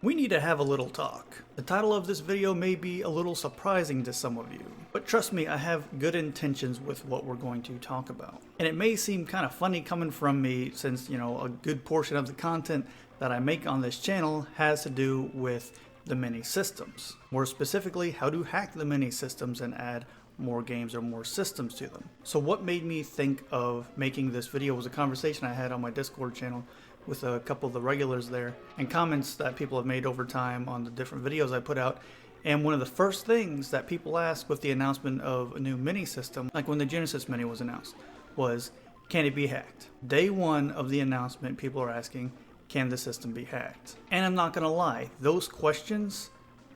We need to have a little talk. The title of this video may be a little surprising to some of you, but trust me, I have good intentions with what we're going to talk about. And it may seem kind of funny coming from me since, a good portion of the content that I make on this channel has to do with the mini systems. More specifically, how to hack the mini systems and add more games or more systems to them. So what made me think of making this video was a conversation I had on my Discord channel with a couple of the regulars there and comments that people have made over time on the different videos I put out. And one of the first things that people asked with the announcement of a new mini system, like when the Genesis Mini was announced, was, can it be hacked? Day one of the announcement, people are asking, can the system be hacked? And I'm not gonna lie, those questions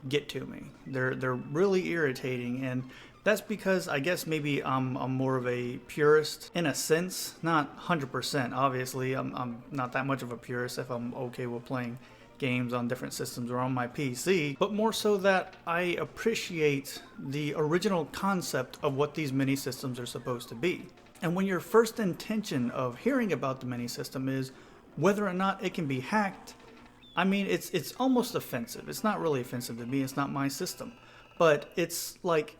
get to me. They're really irritating, and that's because I guess maybe I'm more of a purist in a sense, not 100%. Obviously, I'm not that much of a purist if I'm okay with playing games on different systems or on my PC, but more so that I appreciate the original concept of what these mini systems are supposed to be. And when your first intention of hearing about the mini system is whether or not it can be hacked, I mean, it's almost offensive. It's not really offensive to me, it's not my system, but it's like,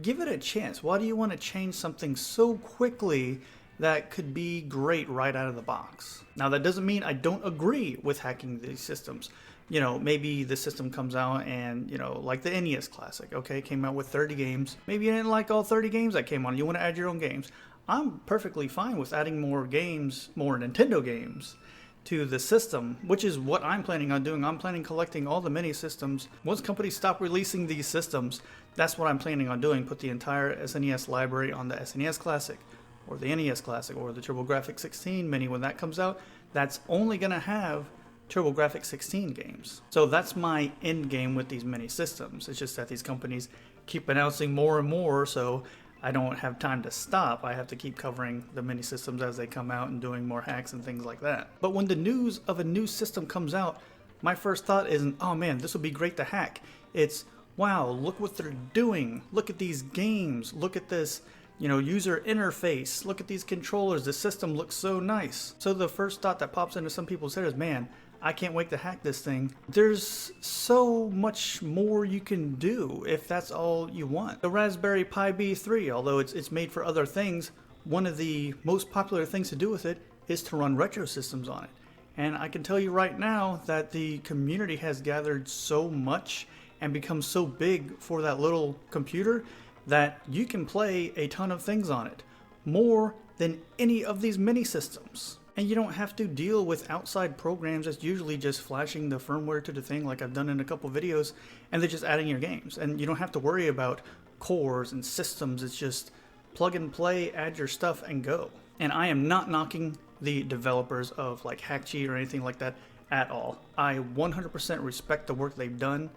give it a chance. Why do you want to change something so quickly that could be great right out of the box? Now, that doesn't mean I don't agree with hacking these systems. Maybe the system comes out and, like the NES Classic, okay, came out with 30 games. Maybe you didn't like all 30 games that came on. You want to add your own games. I'm perfectly fine with adding more games, more Nintendo games to the system, which is what I'm planning on doing. I'm planning collecting all the mini systems. Once companies stop releasing these systems, that's what I'm planning on doing. Put the entire SNES library on the SNES Classic, or the NES Classic, or the TurboGrafx-16 Mini. When that comes out, that's only going to have TurboGrafx-16 games. So that's my end game with these mini systems. It's just that these companies keep announcing more and more, so I don't have time to stop. I have to keep covering the mini systems as they come out and doing more hacks and things like that. But when the news of a new system comes out, my first thought isn't, oh man, this would be great to hack. It's, wow, look what they're doing. Look at these games. Look at this, user interface. Look at these controllers. The system looks so nice. So the first thought that pops into some people's head is, man, I can't wait to hack this thing. There's so much more you can do if that's all you want. The Raspberry Pi B3, although it's made for other things, one of the most popular things to do with it is to run retro systems on it. And I can tell you right now that the community has gathered so much and become so big for that little computer that you can play a ton of things on it. More than any of these mini systems. And you don't have to deal with outside programs that's usually just flashing the firmware to the thing like I've done in a couple videos, and they're just adding your games. And you don't have to worry about cores and systems. It's just plug and play, add your stuff, and go. And I am not knocking the developers of like HackCheat or anything like that at all. I 100% respect the work they've done.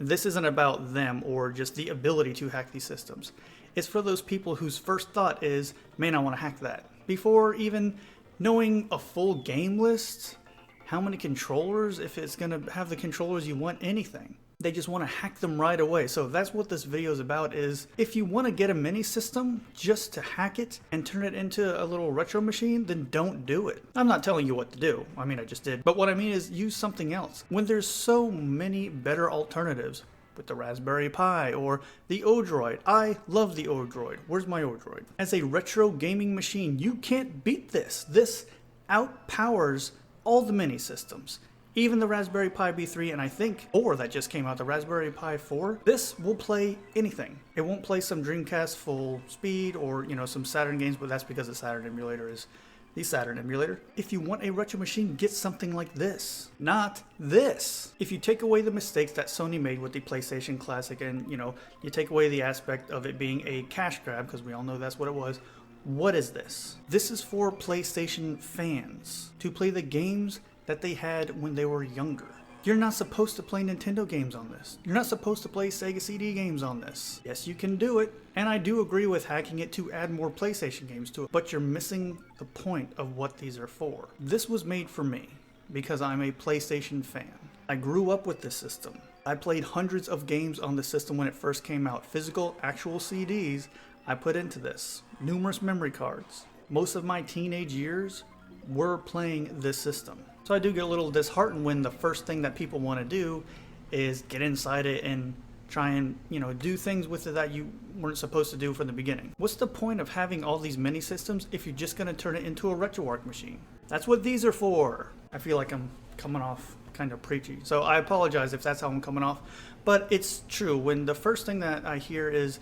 This isn't about them or just the ability to hack these systems. It's for those people whose first thought is, man, I want to hack that. Before even knowing a full game list, how many controllers, if it's going to have the controllers you want, anything. They just want to hack them right away. So that's what this video is about, is if you want to get a mini system just to hack it and turn it into a little retro machine, then don't do it. I'm not telling you what to do. I mean, I just did. But what I mean is use something else. When there's so many better alternatives, with the Raspberry Pi or the Odroid. I love the Odroid. Where's my Odroid? As a retro gaming machine, you can't beat this. This outpowers all the mini systems. Even the Raspberry Pi B3, and I think 4 that just came out, the Raspberry Pi 4, this will play anything. It won't play some Dreamcast full speed or, some Saturn games, but that's because the Saturn emulator is the Saturn emulator. If you want a retro machine, get something like this, not this. If you take away the mistakes that Sony made with the PlayStation Classic and, you take away the aspect of it being a cash grab, because we all know that's what it was, what is this? This is for PlayStation fans to play the games that they had when they were younger. You're not supposed to play Nintendo games on this. You're not supposed to play Sega CD games on this. Yes, you can do it, and I do agree with hacking it to add more PlayStation games to it, but you're missing the point of what these are for. This was made for me because I'm a PlayStation fan. I grew up with this system. I played hundreds of games on the system when it first came out. Physical, actual CDs I put into this. Numerous memory cards. Most of my teenage years were playing this system. So I do get a little disheartened when the first thing that people want to do is get inside it and try and, do things with it that you weren't supposed to do from the beginning. What's the point of having all these mini systems if you're just going to turn it into a RetroArch machine? That's what these are for. I feel like I'm coming off kind of preachy, so I apologize if that's how I'm coming off, but it's true. When the first thing that I hear is,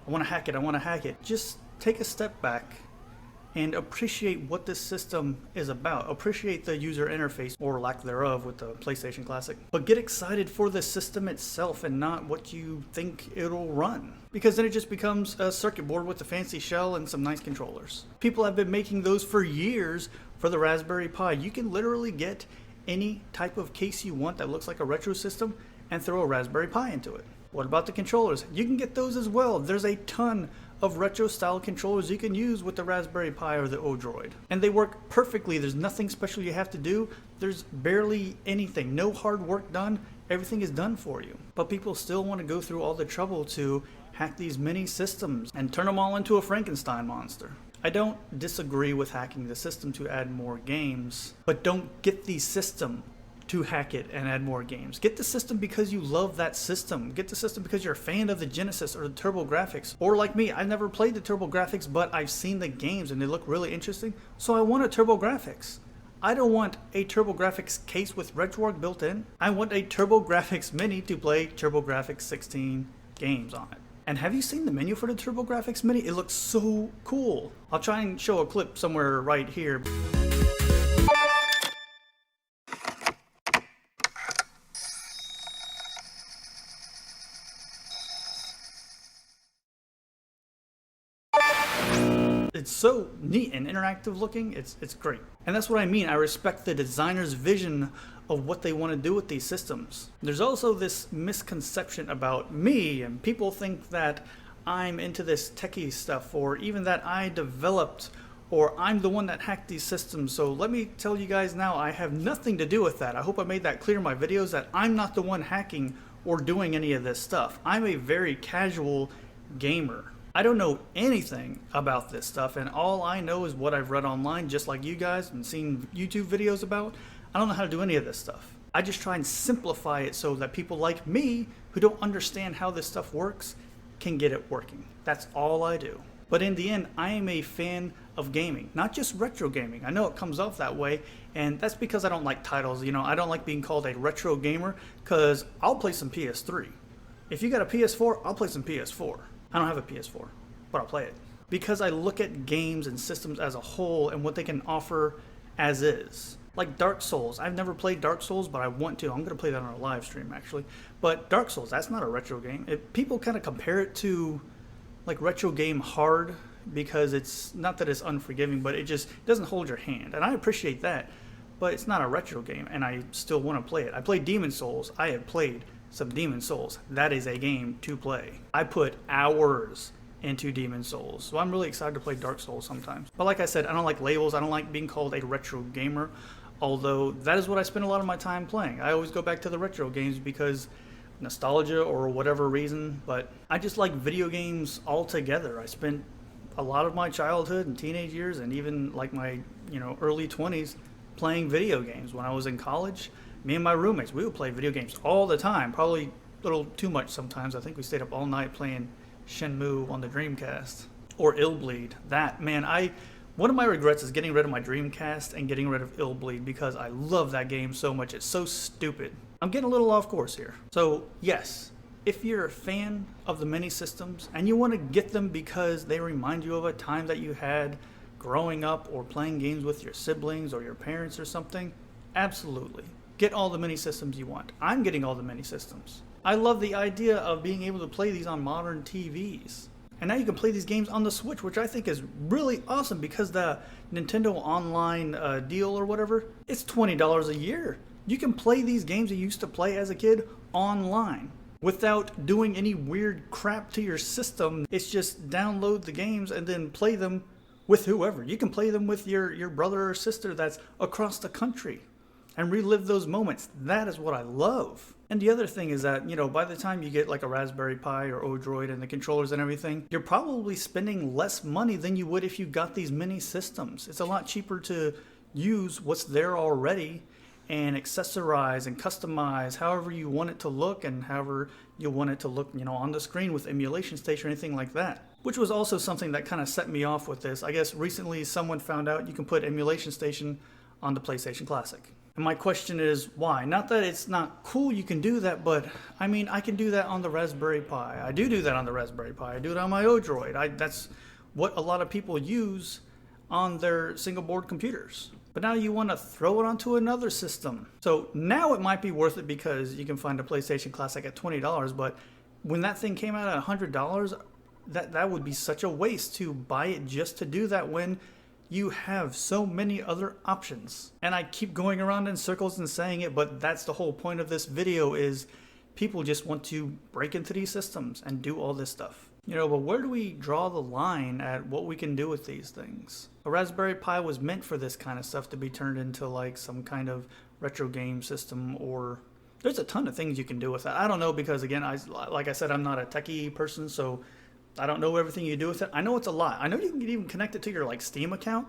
I want to hack it, just take a step back and appreciate what this system is about. Appreciate the user interface, or lack thereof, with the PlayStation Classic. But get excited for the system itself and not what you think it'll run. Because then it just becomes a circuit board with a fancy shell and some nice controllers. People have been making those for years for the Raspberry Pi. You can literally get any type of case you want that looks like a retro system and throw a Raspberry Pi into it. What about the controllers? You can get those as well. There's a ton of retro style controllers you can use with the Raspberry Pi or the Odroid. And they work perfectly. There's nothing special you have to do. There's barely anything. No hard work done. Everything is done for you. But people still want to go through all the trouble to hack these mini systems and turn them all into a Frankenstein monster. I don't disagree with hacking the system to add more games, but don't get the system to hack it and add more games. Get the system because you love that system. Get the system because you're a fan of the Genesis or the TurboGrafx. Or like me, I've never played the TurboGrafx, but I've seen the games and they look really interesting, so I want a TurboGrafx. I don't want a TurboGrafx case with RetroArch built in. I want a TurboGrafx Mini to play TurboGrafx 16 games on it. And have you seen the menu for the TurboGrafx Mini? It looks so cool. I'll try and show a clip somewhere right here. It's so neat and interactive looking, it's great. And that's what I mean. I respect the designer's vision of what they want to do with these systems. There's also this misconception about me, and people think that I'm into this techie stuff, or even that I developed, or I'm the one that hacked these systems. So let me tell you guys now, I have nothing to do with that. I hope I made that clear in my videos, that I'm not the one hacking or doing any of this stuff. I'm a very casual gamer. I don't know anything about this stuff, and all I know is what I've read online, just like you guys, and seen YouTube videos about. I don't know how to do any of this stuff. I just try and simplify it so that people like me, who don't understand how this stuff works, can get it working. That's all I do. But in the end, I am a fan of gaming, not just retro gaming. I know it comes off that way, and that's because I don't like titles. I don't like being called a retro gamer, because I'll play some PS3. If you got a PS4, I'll play some PS4. I don't have a PS4, but I'll play it. Because I look at games and systems as a whole and what they can offer as is. Like Dark Souls. I've never played Dark Souls, but I want to. I'm going to play that on a live stream, actually. But Dark Souls, that's not a retro game. People kind of compare it to like retro game hard, because it's not that it's unforgiving, but it just doesn't hold your hand. And I appreciate that, but it's not a retro game, and I still want to play it. I played Demon Souls. I have played some Demon Souls. That is a game to play. I put hours into Demon Souls, so I'm really excited to play Dark Souls sometimes. But like I said, I don't like labels. I don't like being called a retro gamer, although that is what I spend a lot of my time playing. I always go back to the retro games because nostalgia or whatever reason, but I just like video games altogether. I spent a lot of my childhood and teenage years, and even like my early 20s, playing video games. When I was in college, me and my roommates, we would play video games all the time, probably a little too much sometimes. I think we stayed up all night playing Shenmue on the Dreamcast, or Illbleed. One of my regrets is getting rid of my Dreamcast and getting rid of Illbleed, because I love that game so much. It's so stupid. I'm getting a little off course here. So yes, if you're a fan of the mini systems and you want to get them because they remind you of a time that you had growing up or playing games with your siblings or your parents or something, absolutely. Get all the mini systems you want. I'm getting all the mini systems. I love the idea of being able to play these on modern TVs. And now you can play these games on the Switch, which I think is really awesome, because the Nintendo Online deal or whatever, it's $20 a year. You can play these games you used to play as a kid online without doing any weird crap to your system. It's just download the games and then play them with whoever. You can play them with your brother or sister that's across the country and relive those moments. That is what I love. And the other thing is that, by the time you get like a Raspberry Pi or Odroid and the controllers and everything, you're probably spending less money than you would if you got these mini systems. It's a lot cheaper to use what's there already and accessorize and customize however you want it to look and however you want it to look, on the screen with emulation station or anything like that. Which was also something that kind of set me off with this. I guess recently someone found out you can put emulation station on the PlayStation Classic. And my question is, why? Not that it's not cool you can do that, but I mean, I can do that on the Raspberry Pi. I do that on the Raspberry Pi. I do it on my Odroid. That's what a lot of people use on their single board computers. But now you want to throw it onto another system. So now it might be worth it because you can find a PlayStation Classic at $20, but when that thing came out at $100, that would be such a waste to buy it just to do that when you have so many other options. And I keep going around in circles and saying it, but that's the whole point of this video is people just want to break into these systems and do all this stuff. But where do we draw the line at what we can do with these things? A Raspberry Pi was meant for this kind of stuff to be turned into like some kind of retro game system, or there's a ton of things you can do with that. I don't know, because again, like I said, I'm not a techie person, so I don't know everything you do with it. I know it's a lot. I know you can even connect it to your Steam account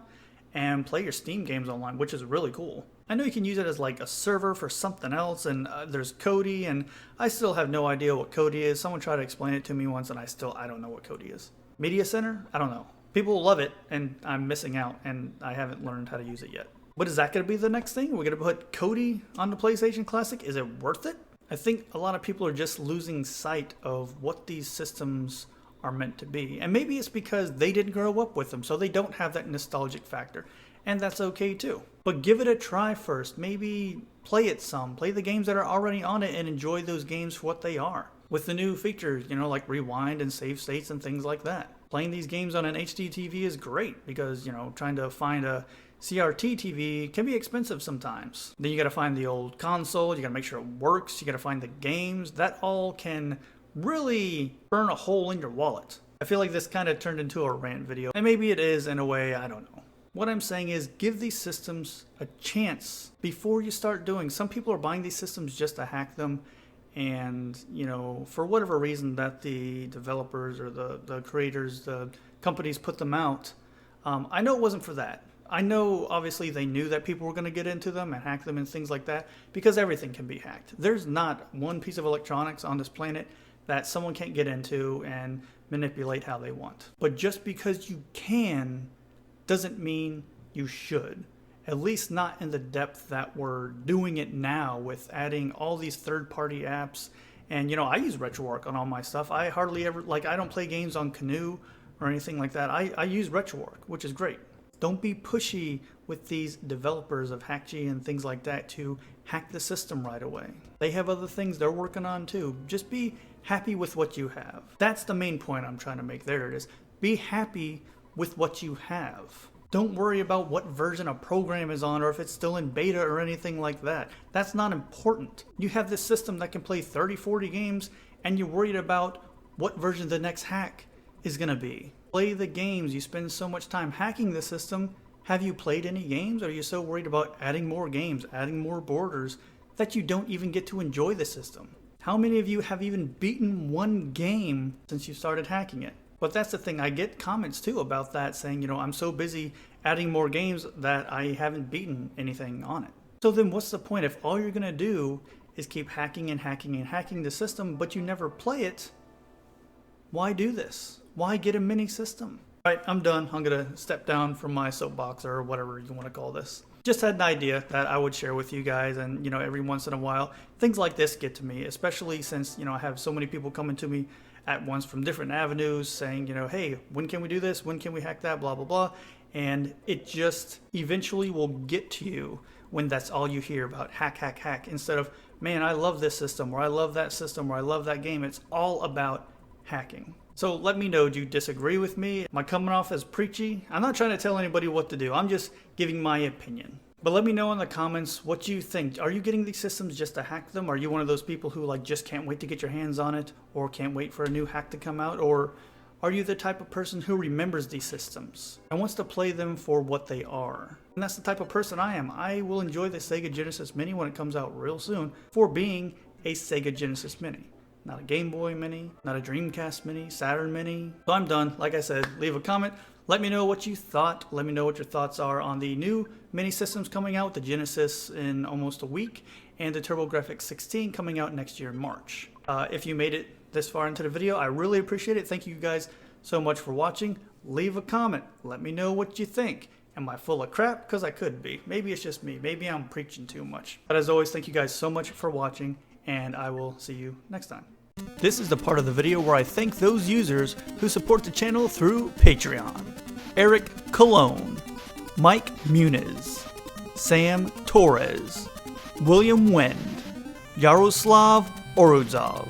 and play your Steam games online, which is really cool. I know you can use it as like a server for something else, and there's Kodi, and I still have no idea what Kodi is. Someone tried to explain it to me once, and I don't know what Kodi is. Media Center? I don't know. People love it, and I'm missing out, and I haven't learned how to use it yet. But is that going to be the next thing? We're going to put Kodi on the PlayStation Classic? Is it worth it? I think a lot of people are just losing sight of what these systems are meant to be. And maybe it's because they didn't grow up with them, so they don't have that nostalgic factor. And that's okay too. But give it a try first. Maybe play it some. Play the games that are already on it and enjoy those games for what they are. With the new features, like rewind and save states and things like that. Playing these games on an HD TV is great because, trying to find a CRT TV can be expensive sometimes. Then you gotta find the old console, you gotta make sure it works, you gotta find the games. That all can really burn a hole in your wallet. I feel like this kind of turned into a rant video, and maybe it is in a way, I don't know. What I'm saying is give these systems a chance before you start doing. Some people are buying these systems just to hack them, and for whatever reason that the developers or the creators, the companies put them out. I know it wasn't for that. I know obviously they knew that people were going to get into them and hack them and things like that, because everything can be hacked. There's not one piece of electronics on this planet that someone can't get into and manipulate how they want. But just because you can doesn't mean you should. At least not in the depth that we're doing it now with adding all these third-party apps. And I use RetroArch on all my stuff. I hardly ever, I don't play games on Canoe or anything like that. I use RetroArch, which is great. Don't be pushy with these developers of HackG and things like that to hack the system right away. They have other things they're working on too. Just be happy with what you have. That's the main point I'm trying to make. There it is. Be happy with what you have. Don't worry about what version a program is on or if it's still in beta or anything like that. That's not important. You have this system that can play 30, 40 games, and you're worried about what version the next hack is going to be. Play the games. You spend so much time hacking the system. Have you played any games? Or are you so worried about adding more games, adding more borders, that you don't even get to enjoy the system? How many of you have even beaten one game since you started hacking it? But that's the thing, I get comments too about that saying, I'm so busy adding more games that I haven't beaten anything on it. So then what's the point if all you're going to do is keep hacking and hacking and hacking the system, but you never play it? Why do this? Why get a mini system? All right, I'm done. I'm going to step down from my soapbox or whatever you want to call this. Just had an idea that I would share with you guys, and every once in a while, things like this get to me, especially since I have so many people coming to me at once from different avenues saying, hey, when can we do this? When can we hack that? Blah, blah, blah. And it just eventually will get to you when that's all you hear about, hack, hack, hack, instead of, man, I love this system, or I love that system, or I love that game. It's all about hacking. So let me know, do you disagree with me? Am I coming off as preachy? I'm not trying to tell anybody what to do. I'm just giving my opinion. But let me know in the comments what you think. Are you getting these systems just to hack them? Are you one of those people who just can't wait to get your hands on it, or can't wait for a new hack to come out? Or are you the type of person who remembers these systems and wants to play them for what they are? And that's the type of person I am. I will enjoy the Sega Genesis Mini when it comes out real soon for being a Sega Genesis Mini. Not a Game Boy Mini, not a Dreamcast Mini, Saturn Mini. So I'm done. Like I said, leave a comment, Let me know what you thought. Let me know what your thoughts are on the new mini systems coming out, the Genesis in almost a week, and the TurboGrafx 16 coming out next year in March. If you made it this far into the video, I really appreciate it. Thank you guys so much for watching. Leave a comment. Let me know what you think. Am I full of crap? Because I could be. Maybe it's just me. Maybe I'm preaching too much. But as always, thank you guys so much for watching, and I will see you next time. This is the part of the video where I thank those users who support the channel through Patreon. Eric Cologne, Mike Muniz, Sam Torres, William Wend, Yaroslav Oruzov,